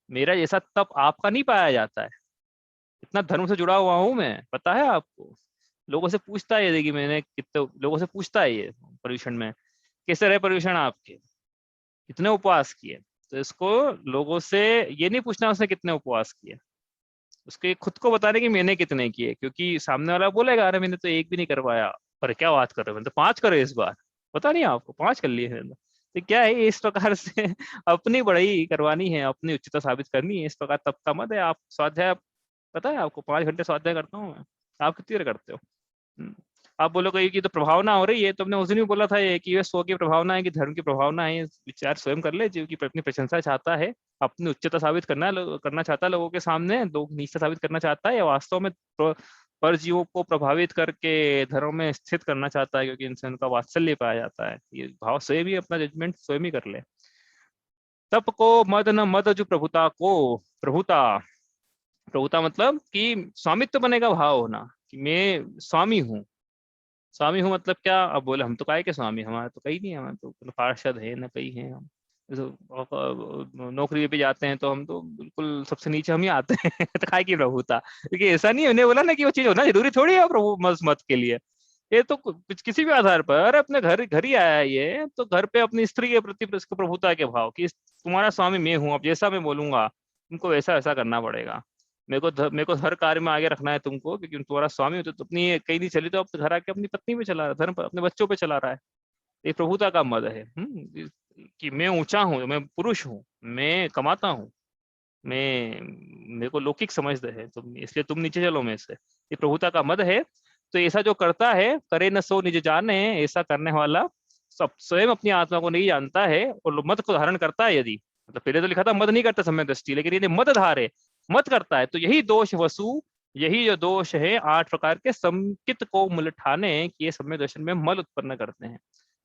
मेरा जैसा तप आपका नहीं पाया जाता है, इतना धर्म से जुड़ा हुआ हूँ मैं, पता है आपको। लोगों से पूछता है, देखिए मैंने कितने लोगों से पूछता है ये पर्यूषण में, कैसे रहे पर्यूषण आपके, कितने उपवास किए। तो इसको लोगों से ये नहीं पूछना उसने कितने उपवास किए, उसके खुद को बताने की मैंने कितने किए, क्योंकि सामने वाला बोलेगा अरे मैंने तो एक भी नहीं करवाया, पर क्या बात कर रहे हो, मैंने तो 5 करे इस बार, पता नहीं आपको 5 कर लिए मैंने। तो क्या है, इस प्रकार से अपनी बढ़ाई करवानी है, अपनी उच्चता साबित करनी है, इस प्रकार तब का मत है। आप स्वाध्याय, पता है आपको 5 घंटे स्वाध्याय करता हूँ मैं, आप कितनी देर करते हो? हम्म। आप बोलोगे कि तो प्रभावना हो रही है, तो हमने उस दिन भी बोला था ये कि ये स्व की प्रभावना है कि धर्म की प्रभावना है, विचार स्वयं कर ले। जीव की अपनी प्रशंसा चाहता है, अपनी उच्चता साबित करना चाहता है लोगों के सामने, लोग नीचता साबित करना चाहता है, या वास्तव में पर जीवों को प्रभावित करके धर्म में स्थित करना चाहता है, क्योंकि इनसे उनका वात्सल्य पाया जाता है। ये भाव स्वयं ही अपना जजमेंट स्वयं ही कर ले। तप को मद न मद जो प्रभुता को, प्रभुता, प्रभुता मतलब कि स्वामित्व बने का भाव होना, कि मैं स्वामी हूँ। स्वामी हूँ मतलब क्या? अब बोले हम तो काय के स्वामी, हमारे तो कहीं नहीं है, हमारे तो न पार्षद है न कहीं है हम। नौकरी पे जाते हैं तो हम तो बिल्कुल सबसे नीचे हम ही आते हैं तो काय की प्रभुता? क्योंकि ऐसा नहीं, उन्हें बोला ना कि वो चीज होना जरूरी थोड़ी है प्रभु मत के लिए। ये तो किसी भी आधार पर अपने घर घर ही आया है, ये तो घर पे अपनी स्त्री के प्रति इसको प्रभुता के भाव कि तुम्हारा स्वामी मैं हूँ, अब जैसा मैं बोलूंगा तुमको वैसा वैसा करना पड़ेगा। मेरे को हर कार्य में आगे रखना है तुमको, क्योंकि तुम्हारा स्वामी हो तो अपनी कहीं नहीं चली तो अब घर आके अपनी पत्नी पे चला रहा है, धर्म अपने बच्चों पे चला रहा है। ये प्रभुता का मद है। कि मैं ऊंचा हूँ, मैं पुरुष हूँ, मैं कमाता हूँ, मैं, मेरे को लौकिक समझते है, तो इसलिए तुम नीचे चलो मेरे से। ये प्रभुता का मद है। तो ऐसा जो करता है, करे न सो निज जाने, ऐसा करने वाला सब स्वयं अपनी आत्मा को नहीं जानता है और मद को धारण करता है। यदि मतलब पहले तो लिखा था मद नहीं करता समय दृष्टि, लेकिन यदि मद धारे, मत करता है, तो यही दोष वसु, यही जो दोष है 8 प्रकार के संकित को मूल ठाने कि ये सम्यक दर्शन में मल उत्पन्न करते हैं।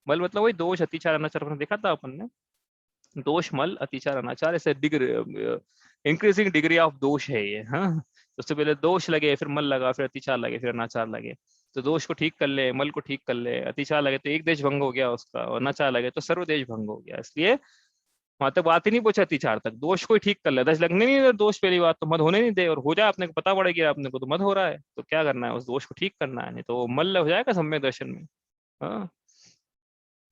मल मतलब वही दोष, अतिचार, अनाचार अपने देखा था अपन ने। दोष, मल, अतिचार, अनाचार, ऐसे डिग्री, इंक्रीजिंग डिग्री ऑफ दोष है ये। हाँ, उससे पहले दोष लगे, फिर मल लगा, फिर अतिचार लगे, फिर अनाचार लगे। तो दोष को ठीक कर ले, मल को ठीक कर ले, अतिचार लगे तो एक देश भंग हो गया उसका, और अनाचार लगे तो सर्व देश भंग हो गया। इसलिए वहां तक बात ही नहीं पहुंचा अतिचार तक, दोष को ही ठीक कर ले, दस लगने नहीं दे दोष, पहली बात तो मद होने नहीं दे, और हो जाए अपने को पता पड़ेगी अपने को तो मद हो रहा है, तो क्या करना है, उस दोष को ठीक करना है, नहीं तो मल्ल हो जाएगा सम्यक दर्शन में। हाँ,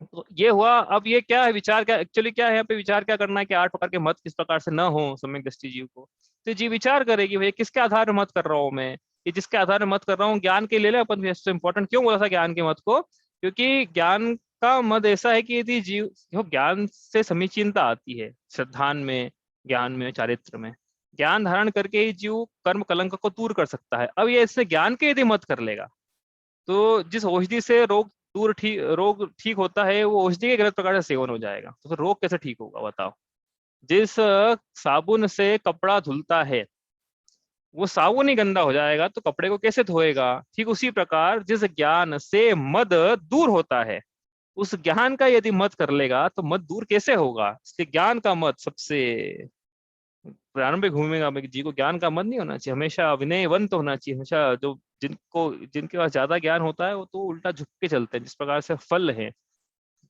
तो ये हुआ। अब ये क्या है विचार, क्या एक्चुअली क्या है यहाँ पे विचार क्या करना है कि 8 प्रकार के मत किस प्रकार से न हो सम्यक दृष्टि जीव को। तो जीव विचार करेगी भाई किसके आधार पर मत कर रहा हूँ मैं, ये जिसके आधार पर मत कर रहा हूँ ज्ञान के ले ले अपन। इंपॉर्टेंट क्यों बोला था ज्ञान के मत को? क्योंकि ज्ञान का मत ऐसा है कि यदि जीव ज्ञान से समीचीनता आती है, श्रद्धान में, ज्ञान में, चारित्र में, ज्ञान धारण करके ही जीव कर्म कलंक को दूर कर सकता है। अब ये इससे ज्ञान के यदि मत कर लेगा, तो जिस औषधि से रोग ठीक होता है, वो औषधि के गलत प्रकार से सेवन हो जाएगा, तो फिर रोग कैसे ठीक होगा बताओ? जिस साबुन से कपड़ा धुलता है, वो साबुन ही गंदा हो जाएगा तो कपड़े को कैसे धोएगा? ठीक उसी प्रकार जिस ज्ञान से मद दूर होता है, उस ज्ञान का यदि मद कर लेगा तो मद दूर कैसे होगा? इसलिए ज्ञान का मद सबसे प्रारंभिक भूमिका में, जी को ज्ञान का मद नहीं होना चाहिए, हमेशा विनयवंत होना चाहिए। हमेशा जो जिनके पास ज्यादा ज्ञान होता है वो तो उल्टा झुक के चलते हैं। जिस प्रकार से फल है,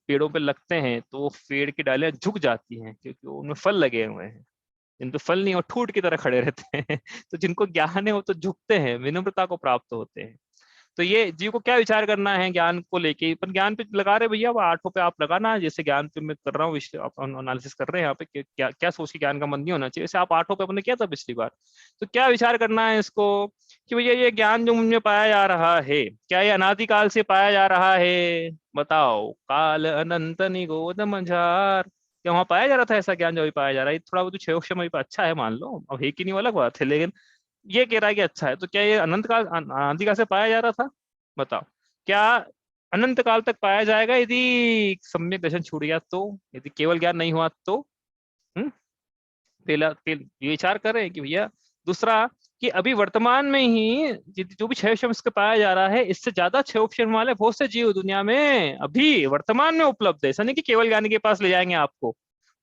पेड़ों पे लगते हैं तो पेड़ की डालियां झुक जाती हैं क्योंकि उनमें फल लगे हुए हैं। जिन पे फल नहीं, वो ठूट की तरह खड़े रहते हैं तो जिनको ज्ञान है वो तो झुकते हैं, विनम्रता को प्राप्त होते हैं। तो ये जीव को क्या विचार करना है ज्ञान को लेके, पर ज्ञान पे लगा रहे भैया, वो 8 पे आप लगाना, जैसे ज्ञान पे मैं कर रहा हूँ, एनालिसिस कर रहे हैं यहाँ पे क्या क्या सोच के ज्ञान का मन नहीं होना चाहिए, जैसे आप 8 पे अपने किया था पिछली बार। तो क्या विचार करना है इसको कि भैया ये ज्ञान जो मुझे पाया जा रहा है, क्या ये अनादिकाल से पाया जा रहा है? बताओ, काल अनंत निगोद मझार, क्या वहां पाया जा रहा था ऐसा ज्ञान जो अभी पाया जा रहा है? थोड़ा बहुत क्षय अभी अच्छा है मान लो, अब है कि नहीं वो अलग बात है, लेकिन ये कह रहा है कि अच्छा है, तो क्या ये अनंत काल अनादिकाल से पाया जा रहा था? बताओ, क्या अनंत काल तक पाया जाएगा यदि सम्यक दर्शन छूट गया तो, यदि केवल ज्ञान नहीं हुआ तो? हम्म ये विचार कर रहे हैं कि भैया। दूसरा कि अभी वर्तमान में ही जो भी क्षय इसके पाया जा रहा है, इससे ज्यादा क्षय वाले बहुत से जीव दुनिया में अभी वर्तमान में उपलब्ध है। ऐसा नहीं कि केवल ज्ञानी के पास ले जाएंगे आपको,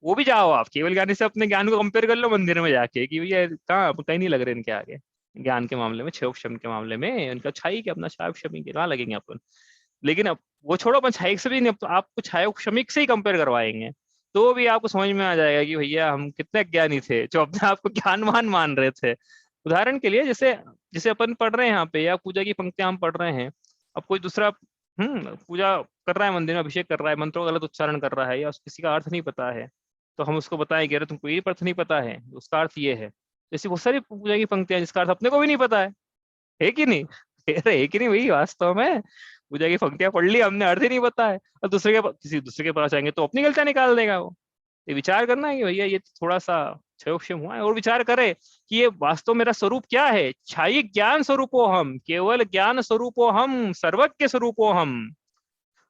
वो भी जाओ आप केवल ज्ञानी से अपने ज्ञान को कंपेयर कर लो मंदिर में जाके कि भैया कहाँ कहीं नहीं लग रहे इनके आगे। ज्ञान के मामले में, क्षयोक्षम के मामले में उनका छाई के अपना छाय क्षमी के कहाँ लगेंगे अपन? लेकिन अब वो छोड़ो, अपन छाई से भी नहीं, अब तो आपको छाया क्षमिक से ही कंपेयर करवाएंगे, तो भी आपको समझ में आ जाएगा कि भैया हम कितने ज्ञानी थे जो अपने आप को ज्ञानवान मान रहे थे। उदाहरण के लिए जैसे जैसे अपन पढ़ रहे हैं यहाँ पे, या पूजा की पंक्तियां हम पढ़ रहे हैं, अब कोई दूसरा पूजा कर रहा है, मंदिर में अभिषेक कर रहा है, मंत्रों का गलत उच्चारण कर रहा है, या किसी का अर्थ नहीं पता है, तो हम उसको बताएं कि अरे तुमको ये अर्थ नहीं पता है, उसका अर्थ ये है। जैसे बहुत सारी पूजा की पंक्तियां जिसका अर्थ अपने को भी नहीं पता है कि नहीं? अरे है कि नहीं भाई, वास्तव में पूजा की पंक्तियां पढ़ ली हमने, अर्थ ही नहीं पता है, और किसी दूसरे के पास जाएंगे तो अपनी गलतियां निकाल देगा वो। ये विचार करना है कि भैया ये थोड़ा सा क्षयोक्षम हुआ है, और विचार करे कि ये वास्तव मेरा स्वरूप क्या है। छाई ज्ञान स्वरूपो हम, केवल ज्ञान स्वरूपो हम, सर्वज्ञ स्वरूपो हम,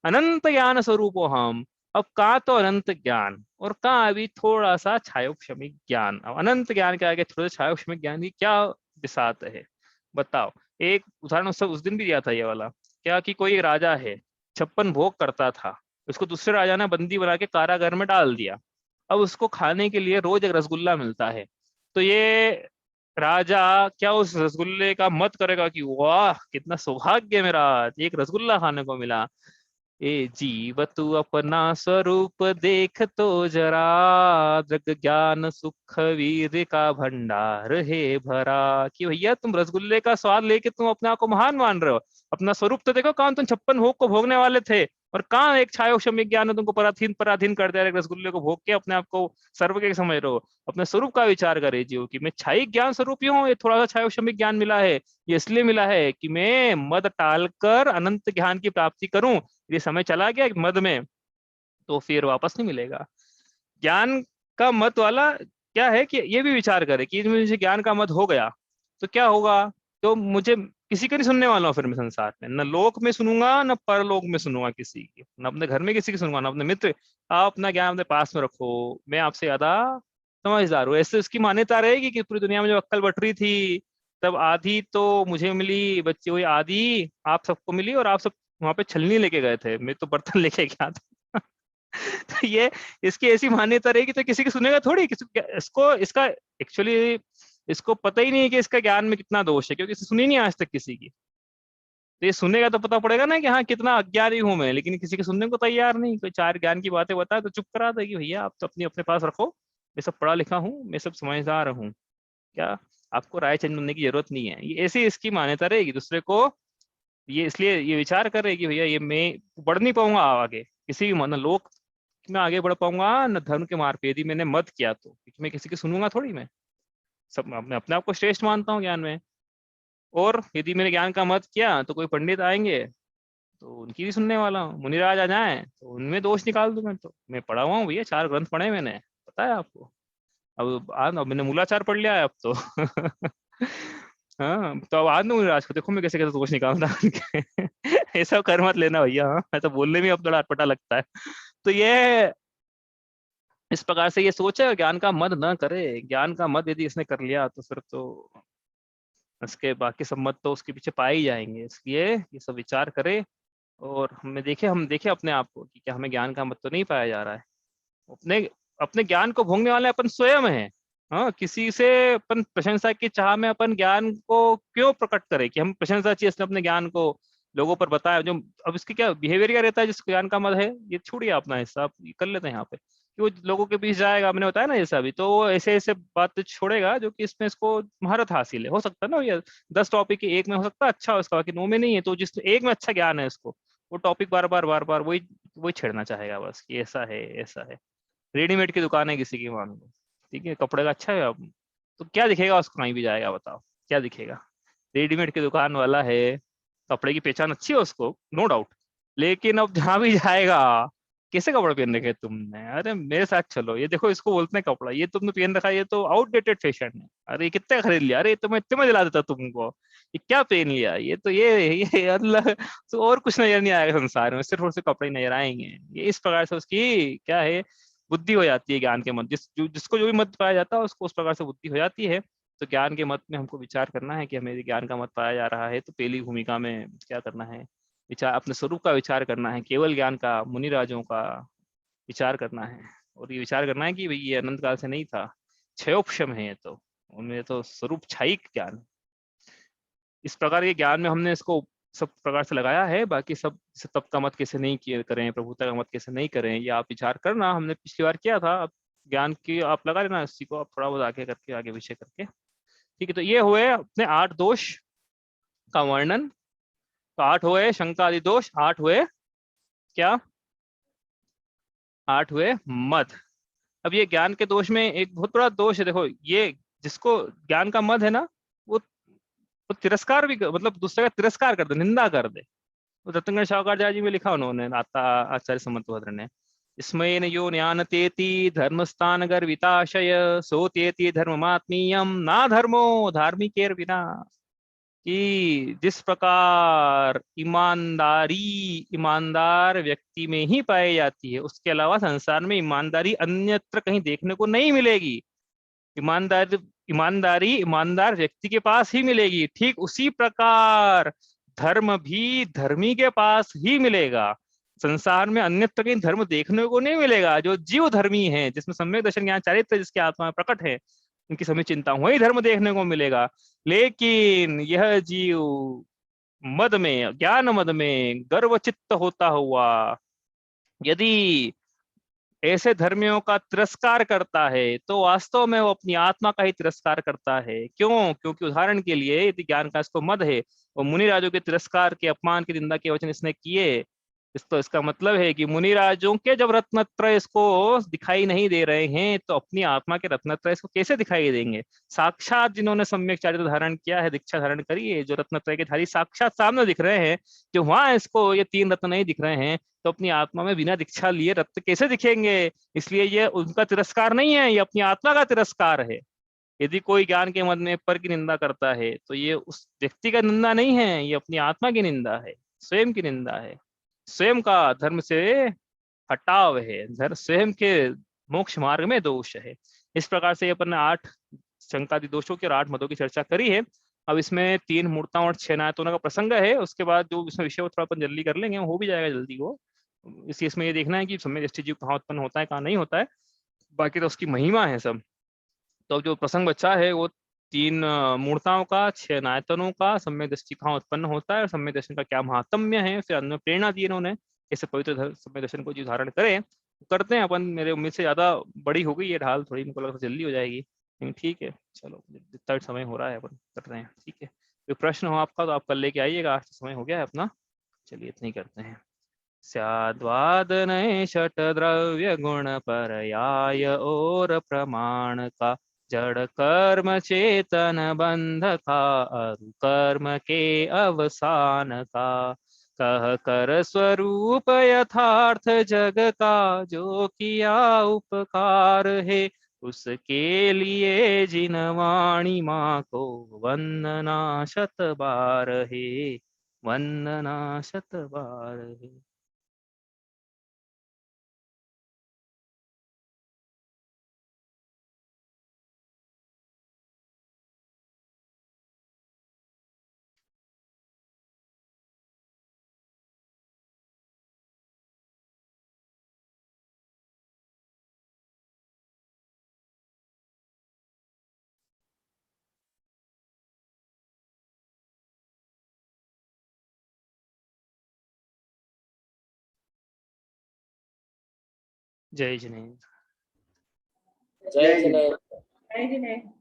अनंत ज्ञान स्वरूपो हम। अब कहाँ तो अनंत ज्ञान, और कहाँ अभी थोड़ा सा छायोक्षमिक ज्ञान। अब अनंत ज्ञान के आगे थोड़ा सा छायोक्षमिक ज्ञान की क्या बिसात है, बताओ। एक उदाहरण उस दिन भी दिया था ये वाला, क्या कि कोई राजा है, 56 भोग करता था, उसको दूसरे राजा ने बंदी बना के कारागार में डाल दिया। अब उसको खाने के लिए रोज एक रसगुल्ला मिलता है, तो ये राजा क्या उस रसगुल्ले का मत करेगा कि वाह कितना सौभाग्य मेरा, आज एक रसगुल्ला खाने को मिला। ए जीव तू अपना स्वरूप देख तो जरा, जग ज्ञान सुख वीर का भंडार है भरा। कि भैया तुम रसगुल्ले का स्वाद लेके तुम अपने आप को महान मान रहे हो, अपना स्वरूप तो देखो, कहाँ तुम 56 भोग को भोगने वाले थे, और कहाँ एक छायोक्षमिक ज्ञान ने तुमको पराधीन पराधीन कर दिया, एक रसगुल्ले को भोग के अपने आप को सर्व के समझ रहे हो। अपने स्वरूप का विचार करे जीव कि मैं छाई ज्ञान स्वरूप ही हूँ, ये थोड़ा सा छायोक्षमिक ज्ञान मिला है, ये इसलिए मिला है कि मैं मद टालकर अनंत ज्ञान की प्राप्ति करूं। ये समय चला गया मद में तो फिर वापस नहीं मिलेगा। ज्ञान का मत वाला क्या है कि ये भी विचार करे कि मुझे ज्ञान का मत हो गया तो क्या होगा, तो मुझे किसी का नहीं सुनने वाला हूँ फिर मैं संसार में, न लोक में सुनूंगा न परलोक में सुनूंगा किसी की, न अपने घर में किसी की सुनूंगा, न अपने मित्र। आप अपना ज्ञान अपने पास में रखो, मैं आपसे ज्यादा समझदार हूँ, ऐसे उसकी मान्यता रहेगी कि पूरी दुनिया में जो अक्कल बट रही थी, तब आधी तो मुझे मिली, बच्ची हुई आधी आप सबको मिली, और आप सब वहां पे छलनी लेके गए थे, मैं तो बर्तन लेके गया था। तो ये इसकी ऐसी मान्यता रहेगी तो किसी की सुनेगा थोड़ी, किसी इसको इसका एक्चुअली इसको पता ही नहीं है कि इसका ज्ञान में कितना दोष है, क्योंकि इसे सुनी नहीं आज तक किसी की। तो ये सुनेगा तो पता पड़ेगा ना कि हाँ कितना अज्ञानी हूं मैं, लेकिन किसी के सुनने को तैयार नहीं। कोई चार ज्ञान की बातें बताए तो चुप करा देगी, भैया आप तो अपनी अपने पास रखो, मैं सब पढ़ा लिखा हूँ, मैं सब समझदार हूँ, क्या आपको राय चेंज करने की जरूरत नहीं है। ये ऐसी इसकी मान्यता रहेगी दूसरे को। ये इसलिए ये विचार कर रहे कि भैया ये मैं बढ़ नहीं पाऊंगा आगे किसी भी मन लोक में आगे बढ़ पाऊंगा न धर्म के मार्ग पे, यदि मैंने मत किया तो, क्योंकि मैं किसी की सुनूंगा थोड़ी, मैं सब मैं अपने आप को श्रेष्ठ मानता हूँ ज्ञान में। और यदि मैंने ज्ञान का मत किया तो कोई पंडित आएंगे तो उनकी भी सुनने वाला हूँ, मुनिराज आ जाए तो उनमें दोष निकाल दूं। मैं पढ़ा हुआ हूँ भैया, 4 ग्रंथ पढ़े मैंने, पता है आपको। अब मैंने मूलाचार पढ़ लिया है अब तो। हाँ तो अब आज ना मुनिराज को देखो मैं कैसे कैसे दोष निकालता हूँ। ऐसा कर मत लेना भैया, हाँ मैं तो बोलने में अब थोड़ा अटपटा लगता है। तो ये इस प्रकार से ये सोचे, ज्ञान का मद न करे। ज्ञान का मद यदि इसने कर लिया तो फिर तो उसके बाकी सब मत तो उसके पीछे पाए ही जाएंगे। इसलिए ये सब विचार करे, और हम देखे अपने आप को कि क्या हमें ज्ञान का मत तो नहीं पाया जा रहा है। अपने अपने ज्ञान को भोगने वाले अपन स्वयं है। हाँ किसी से अपन प्रशंसा की चाह में अपन ज्ञान को क्यों प्रकट करें कि हम प्रशंसा चाहिए इसने अपने ज्ञान को लोगों पर बताया जो। अब इसके क्या बिहेवियर क्या रहता है जिसको ज्ञान का मत है, ये छोड़िए अपना हिस्सा आप कर लेते हैं यहाँ पे कि वो लोगों के बीच जाएगा, मैंने बताया ना जैसा अभी, तो वो ऐसे ऐसे बात छोड़ेगा जो कि इसमें इसको महारत हासिल है। हो सकता है ना ये 10 टॉपिक के एक में हो सकता है अच्छा हो इसका, बाकी 9 में नहीं है, तो जिस एक में अच्छा ज्ञान है इसको वो टॉपिक बार बार वही वही छेड़ना चाहेगा बस कि ऐसा है ऐसा है। रेडीमेड की दुकान है किसी की मान लो, ठीक है, कपड़े का अच्छा है अब, तो क्या दिखेगा उसको, कहीं भी जाएगा बताओ क्या दिखेगा। रेडीमेड की दुकान वाला है, कपड़े की पहचान अच्छी है उसको, नो डाउट, लेकिन अब जहां भी जाएगा कैसे कपड़े पहन रखे तुमने, अरे मेरे साथ चलो, ये देखो इसको बोलते हैं कपड़ा, ये तुमने पहन रखा है ये तो आउटडेटेड फैशन है, अरे ये कितने खरीद लिया, अरे तो मैं इतने में दिला देता तुमको, ये क्या पहन लिया, ये तो ये अल्लाह, तो और कुछ नजर नहीं आएगा संसार में, सिर्फ और सिर्फ कपड़े नजर आएंगे। ये इस प्रकार से उसकी क्या है बुद्धि हो जाती है ज्ञान के मत, जिसको जो भी मत पाया जाता है उसको उस प्रकार से बुद्धि हो जाती है। तो ज्ञान के मत में हमको विचार करना है कि हमें यदि ज्ञान का मत पाया जा रहा है तो पहली भूमिका में क्या करना है, विचार अपने स्वरूप का विचार करना है, केवल ज्ञान का, मुनि राजों का विचार करना है। और ये विचार करना है कि भाई ये अनंत काल से नहीं था, क्षयोपशम है ये तो, उनमें तो स्वरूप छायिक ज्ञान। इस प्रकार के ज्ञान में हमने इसको सब प्रकार से लगाया है, बाकी सब जैसे तप का मत कैसे नहीं किए करें, प्रभुता का मत कैसे नहीं करें, ये आप विचार करना, हमने पिछली बार किया था। अब ज्ञान की आप लगा लेना इसी को, आप थोड़ा बहुत आगे करके आगे विषय करके ठीक है, तो ये हुए अपने 8 दोष का वर्णन। तो 8 हुए शंका आदि दोष, 8 हुए क्या, 8 हुए मद। अब ये ज्ञान के दोष में एक बहुत बड़ा दोष है, देखो ये जिसको ज्ञान का मद है ना, वो तिरस्कार भी मतलब दूसरे का तिरस्कार कर दे, निंदा कर दे। तो रत्नगण शाकाचार्य जी में लिखा उन्होंने, आता आचार्य समंतभद्र ने, स्मयेन यो ज्ञानतेति धर्मस्थान गर्विताशय सोतेति धर्ममात्मीयम ना धर्मो धार्मिकेर बिना। कि जिस प्रकार ईमानदारी ईमानदार व्यक्ति में ही पाई जाती है, उसके अलावा संसार में ईमानदारी अन्यत्र कहीं देखने को नहीं मिलेगी। ईमानदारी ईमानदार व्यक्ति के पास ही मिलेगी। ठीक उसी प्रकार धर्म भी धर्मी के पास ही मिलेगा। संसार में अन्यत्र कहीं धर्म देखने को नहीं मिलेगा। जो जीव धर्मी है, जिसमें सम्यक दर्शन ज्ञान चारित्र जिसके आत्मा में प्रकट है, उनकी सभी चिंता वही धर्म देखने को मिलेगा। लेकिन यह जीव मद में, ज्ञान मद में गर्वचित्त होता हुआ यदि ऐसे धर्मियों का तिरस्कार करता है, तो वास्तव में वो अपनी आत्मा का ही तिरस्कार करता है। क्यों? क्योंकि उदाहरण के लिए यदि ज्ञान का इसको मद है और मुनि राजों के तिरस्कार के, अपमान की, निंदा के वचन इसने किए, इसका मतलब है कि मुनि राजों के जब रत्नत्रय इसको दिखाई नहीं दे रहे हैं, तो अपनी आत्मा के रत्नत्रय इसको कैसे दिखाई देंगे? साक्षात जिन्होंने सम्यक चारित्र धारण किया है, दीक्षा धारण करी है, जो रत्नत्रय के धारी साक्षात सामने दिख रहे हैं, जो वहां इसको ये 3 रत्न नहीं दिख रहे हैं, तो अपनी आत्मा में बिना दीक्षा लिए रत्न कैसे दिखेंगे? इसलिए ये उनका तिरस्कार नहीं है, ये अपनी आत्मा का तिरस्कार है। यदि कोई ज्ञान के मद में पर की निंदा करता है, तो ये उस व्यक्ति का निंदा नहीं है, ये अपनी आत्मा की निंदा है, स्वयं की निंदा है, स्वयं का धर्म से हटाव है, स्वयं के मोक्ष मार्ग में दोष है। इस प्रकार से अपन ने 8 शंकादि दोषों की और 8 मदों की चर्चा करी है। अब इसमें 3 मूर्ताओं और 6 नायतों का प्रसंग है। उसके बाद जो इसमें विषय थोड़ा अपन जल्दी कर लेंगे, वो हो भी जाएगा जल्दी वो। इसमें ये देखना है कि सम्यक दृष्टि जीव कहाँ उत्पन्न होता है, कहाँ नहीं होता है, बाकी तो उसकी महिमा है सब। तो जो प्रसंग बचा है वो 3 मूर्ताओं का, 6 नायतनों का, सम्यक दृष्टि कहाँ उत्पन्न होता है और सम्यक दर्शन का क्या महात्म्य है, फिर अन्य प्रेरणा दी इन्होंने ऐसे पवित्र सम्यक दर्शन को जो धारण करें। करते हैं अपन, मेरे उम्मीद से ज्यादा बड़ी हो गई ये ढाल, थोड़ी मुझको लगता है जल्दी हो जाएगी, लेकिन ठीक है, चलो जितना समय हो रहा है अपन कर रहे हैं। ठीक है, कोई प्रश्न हो आपका तो आप कल लेके आइएगा, आज समय हो गया है अपना। चलिए इतना ही करते हैं। स्याद्वादनय षट द्रव्य गुण पर्याय और प्रमाण का, जड़ कर्म चेतन बंध का, अरु कर्म के अवसान का, कह कर स्वरूप यथार्थ जग का, जो किया उपकार है उसके लिए, जिन वाणी माँ को वंदना शत बार है, वंदना शत बार है। जय जिनेन्द्र। जय जिनेन्द्र।